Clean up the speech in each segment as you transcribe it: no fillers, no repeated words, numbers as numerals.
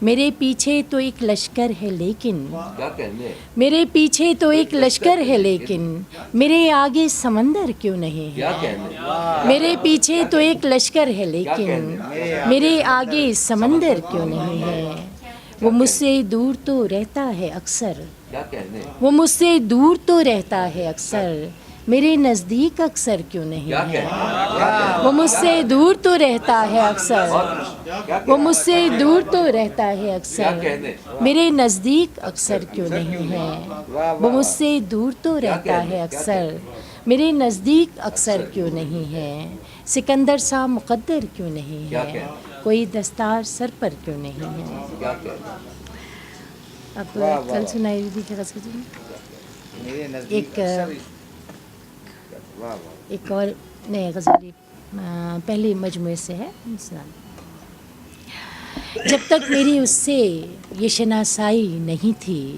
میرے پیچھے تو ایک لشکر ہے لیکن کیا کہنے میرے پیچھے تو ایک لشکر ہے لیکن میرے آگے سمندر کیوں نہیں کیا ہے کہنے میرے پیچھے تو ایک لشکر ہے لیکن میرے آگے سمندر کیوں نہیں ہے وہ مجھ سے دور تو رہتا ہے اکثر کیا کہنے وہ مجھ سے دور تو رہتا ہے اکثر میرے نزدیک اکثر کیوں نہیں کیا ہے کہنے وہ مجھ سے دور تو رہتا ہے اکثر وہ مجھ سے دور تو رہتا ہے اکثر میرے نزدیک اکثر کیوں نہیں ہے وہ مجھ سے دور تو رہتا ہے اکثر میرے نزدیک اکثر کیوں نہیں ہے سکندر سا مقدر کیوں نہیں ہے کوئی دستار سر پر کیوں نہیں ہے کیا کہنے اب کل سنائی دی کہ ایک اور نئے غزلی پہلے مجموعے سے ہے جب تک میری اس سے یہ شناسائی نہیں تھی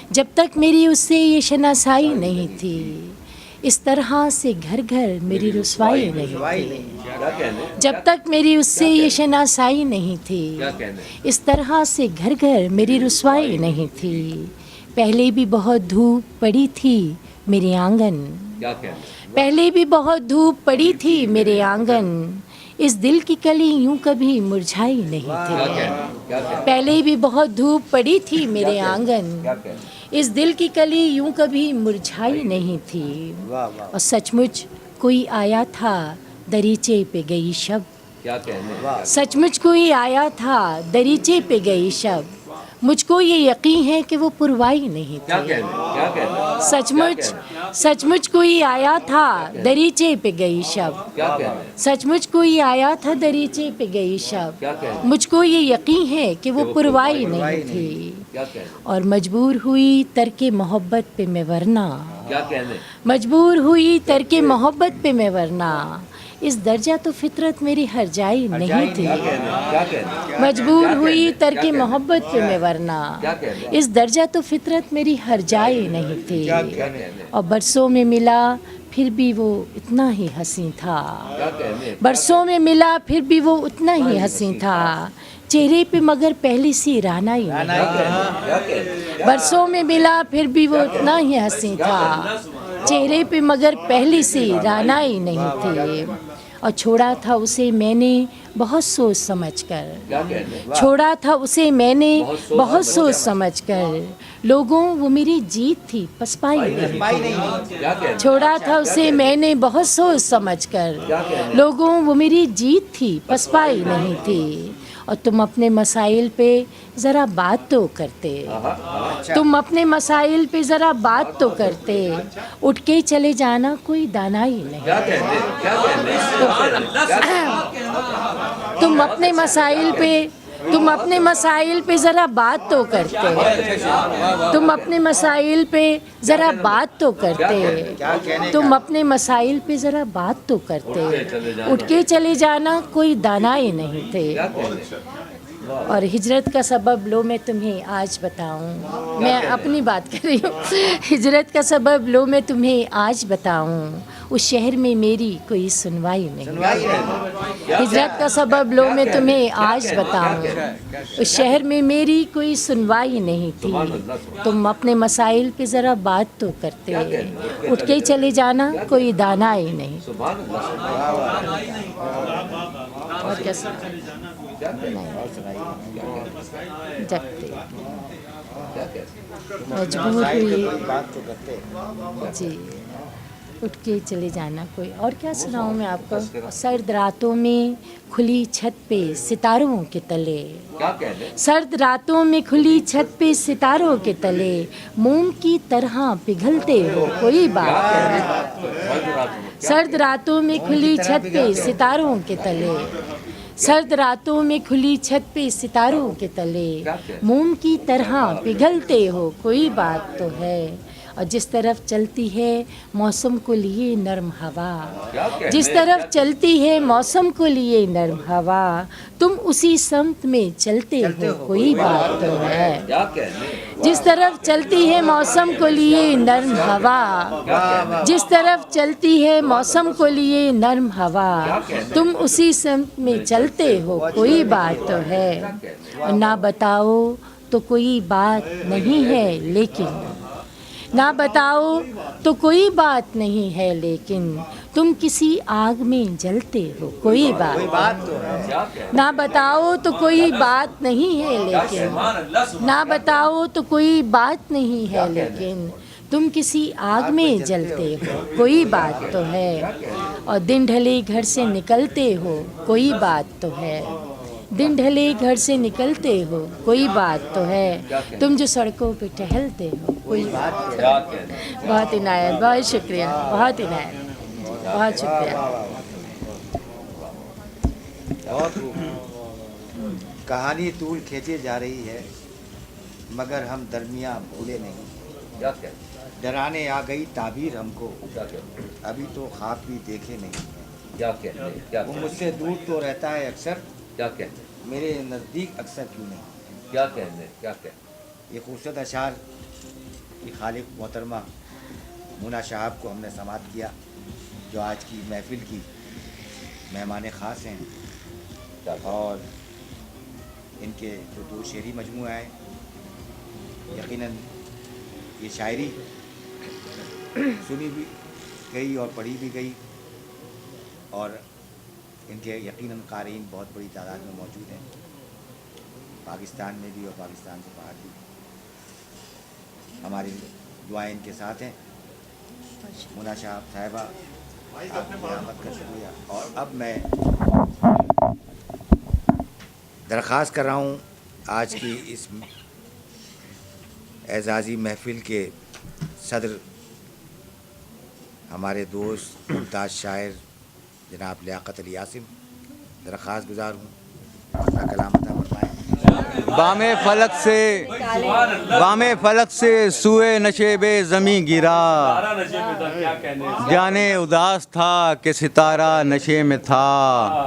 جب تک میری اس سے یہ شناسائی نہیں تھی اس طرح سے گھر گھر میری رسوائی نہیں تھی کیا کہنے جب تک میری اس سے یہ شناسائی نہیں تھی کیا کہنے اس طرح سے گھر گھر میری رسوائی نہیں تھی پہلے بھی بہت دھوپ پڑی تھی میرے آنگن کیا کہنے پہلے بھی بہت دھوپ پڑی تھی میرے آنگن اس دل کی کلی یوں کبھی مرجھائی نہیں تھی پہلے بھی بہت دھوپ پڑی تھی میرے آنگن اس دل کی کلی یوں کبھی مرجھائی نہیں تھی اور سچ مچ کوئی آیا تھا دریچے پہ گئی شب کیا کہنے سچ مچ کوئی آیا تھا دریچے پہ گئی شب مجھ کو یہ یقین ہے کہ وہ پروائی نہیں کیا تھی کہنے کیا کہنے سچ مچ کوئی آیا تھا دریچے پہ گئی شب کیا کہنے سچ مچ کوئی آیا تھا دریچے پہ گئی شب کیا کہنے مجھ کو یہ یقین ہے کہ وہ پروائی نہیں تھی کیا کہنے اور مجبور ہوئی ترک محبت پہ میں ورنہ کیا کہنے مجبور ہوئی ترک محبت پہ میں ورنہ اس درجہ تو فطرت میری ہر جائی نہیں تھی کیا کہنے مجبور ہوئی ترک محبت پہ میں ورنہ کیا کہنے اس درجہ تو فطرت میری ہر جائی نہیں تھی اور برسوں میں ملا پھر بھی وہ اتنا ہی حسین تھا کیا کہنے برسوں میں ملا پھر بھی وہ اتنا ہی حسین تھا چہرے پہ مگر پہلی سی رانائی نہیں برسوں میں ملا پھر بھی وہ اتنا ہی حسین تھا چہرے پہ مگر پہلی سی رانائی نہیں تھی اور چھوڑا تھا اسے میں نے بہت سوچ سمجھ کر چھوڑا تھا اسے میں نے بہت سوچ سمجھ کر لوگوں وہ میری جیت تھی پسپائی نہیں چھوڑا تھا اسے میں نے بہت سوچ سمجھ کر لوگوں وہ میری جیت تھی پسپائی نہیں تھی اور تم اپنے مسائل پہ ذرا بات تو کرتے تم اپنے مسائل پہ ذرا بات تو کرتے اٹھ کے چلے جانا کوئی دانائی نہیں تم اپنے مسائل پہ ذرا بات تو کرتے تم اپنے مسائل پہ ذرا بات تو کرتے تم اپنے مسائل پہ ذرا بات تو کرتے اٹھ کے چلے جانا کوئی دانائی نہیں تھے اور ہجرت کا سبب لو میں تمہیں آج بتاؤں میں اپنی بات کر رہی ہوں ہجرت کا سبب لو میں تمہیں آج بتاؤں اس شہر میں میری کوئی سنوائی نہیں ہجرت کا سبب لو میں تمہیں آج بتاؤں اس شہر میں میری کوئی سنوائی نہیں تھی تم اپنے مسائل پہ ذرا بات تو کرتے اٹھ کے چلے جانا کوئی دانائی نہیں اور کیسا جگتے مجبور ہوئی جی اٹھ کے چلے جانا کوئی اور کیا سناؤں میں آپ کو سرد راتوں میں کھلی چھت پہ ستاروں کے تلے سرد راتوں میں کھلی چھت پہ ستاروں کے تلے موم کی طرح پگھلتے ہو کوئی بات نہیں سرد راتوں میں کھلی چھت پہ ستاروں کے تلے سرد راتوں میں کھلی چھت پہ ستاروں کے تلے موم کی طرح پگھلتے ہو کوئی بات تو ہے اور جس طرف چلتی ہے موسم کو لیے نرم ہوا، کیا کہنے جس طرف چلتی ہے موسم کو لیے نرم ہوا، تم اسی سمت میں چلتے ہو کوئی بات تو ہے۔ کیا کہنے جس طرف چلتی ہے موسم کو لیے نرم ہوا، جس طرف چلتی ہے موسم کو لیے نرم ہوا، تم اسی سمت میں چلتے ہو کوئی بات تو ہے۔ نہ بتاؤ تو کوئی بات نہیں ہے لیکن، نہ بتاؤ تو کوئی بات نہیں ہے لیکن، تم کسی آگ میں جلتے ہو کوئی بات تو ہے۔ کیا کہنے نہ بتاؤ تو کوئی بات نہیں ہے لیکن، نہ بتاؤ تو کوئی بات نہیں ہے لیکن، تم کسی آگ میں جلتے ہو کوئی بات تو ہے۔ اور دن ڈھلے گھر سے نکلتے ہو کوئی بات تو ہے، دن ڈھلے گھر سے نکلتے ہو کوئی بات تو ہے، تم جو سڑکوں پہ ٹہلتے ہو کوئی بات تو ہے۔ کیا کہنے بہت عنایت، بہت شکریہ، بہت عنایت، بہت شکریہ۔ بہت کہانی طول کھینچے جا رہی ہے مگر ہم درمیاں بھولے نہیں، کیا کہنے ڈرانے آ گئی تعبیر ہم کو، کیا کہنے ابھی تو خواب بھی دیکھے نہیں ہیں۔ کیا کہنے کیا وہ کہنے مجھ سے دور تو رہتا ہے اکثر، کیا کہنے میرے نزدیک اکثر کیوں نہیں۔ کیا کہنے کیا کہنے یہ خوبصورت اشعار کی خالق محترمہ مونا شہاب کو ہم نے سماعت کیا، جو آج کی محفل کی مہمان خاص ہیں، اور ان کے جو 2 شعری مجموعہ ہیں، یقیناً یہ شاعری سنی بھی گئی اور پڑھی بھی گئی، اور ان کے یقیناً قارئین بہت بڑی تعداد میں موجود ہیں، پاکستان میں بھی اور پاکستان سے باہر بھی۔ ہماری دعائیں ان کے ساتھ ہیں۔ مونا شہاب صاحبہ، آپ کی آمد کا شکریہ۔ اور اب میں درخواست کر رہا ہوں آج کی اس اعزازی محفل کے صدر ہمارے دوست ممتاز شاعر جناب لیاقت علی عاصم، درخواست گزار ہوں اپنا کلام عطا فرمائیں۔ بام فلک سے سوئے نشیب زمیں گرا، جانے اداس تھا کہ ستارہ نشے میں تھا،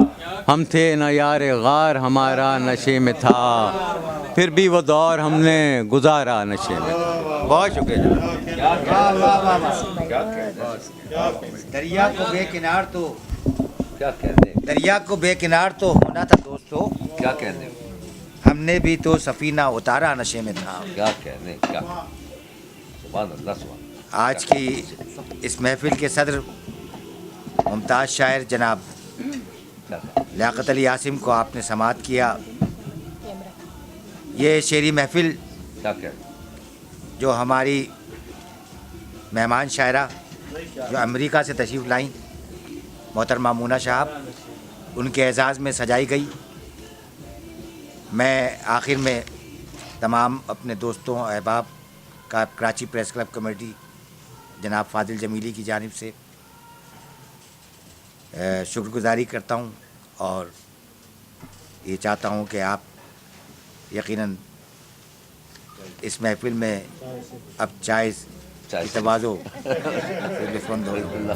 ہم تھے نہ یار غار ہمارا نشے میں تھا، پھر بھی وہ دور ہم نے گزارا نشے میں تھا۔ بہت شکریہ جناب۔ دریا کو بے کنار تو، کیا کہنے دریا کو بے کنار تو ہونا تھا دوستو، کیا کہنے ہم نے بھی تو سفینہ اتارا نشے میں تھا۔ کیا کہنے کیا سبحان اللہ سبحان اللہ۔ آج کی اس محفل کے صدر ممتاز شاعر جناب کیا کہنے لیاقت علی عاصم کو آپ نے سماعت کیا۔ یہ شعری محفل کیا کہنے جو ہماری مہمان شاعرہ جو امریکہ سے تشریف لائیں محترمہ مونا شہاب، ان کے اعزاز میں سجائی گئی۔ میں آخر میں تمام اپنے دوستوں احباب کا کراچی پریس کلب کمیٹی جناب فاضل جمیلی کی جانب سے شکر گزاری کرتا ہوں، اور یہ چاہتا ہوں کہ آپ یقیناً اس محفل میں اب جائز چائے تواضع سے لطف اندوز ہوں۔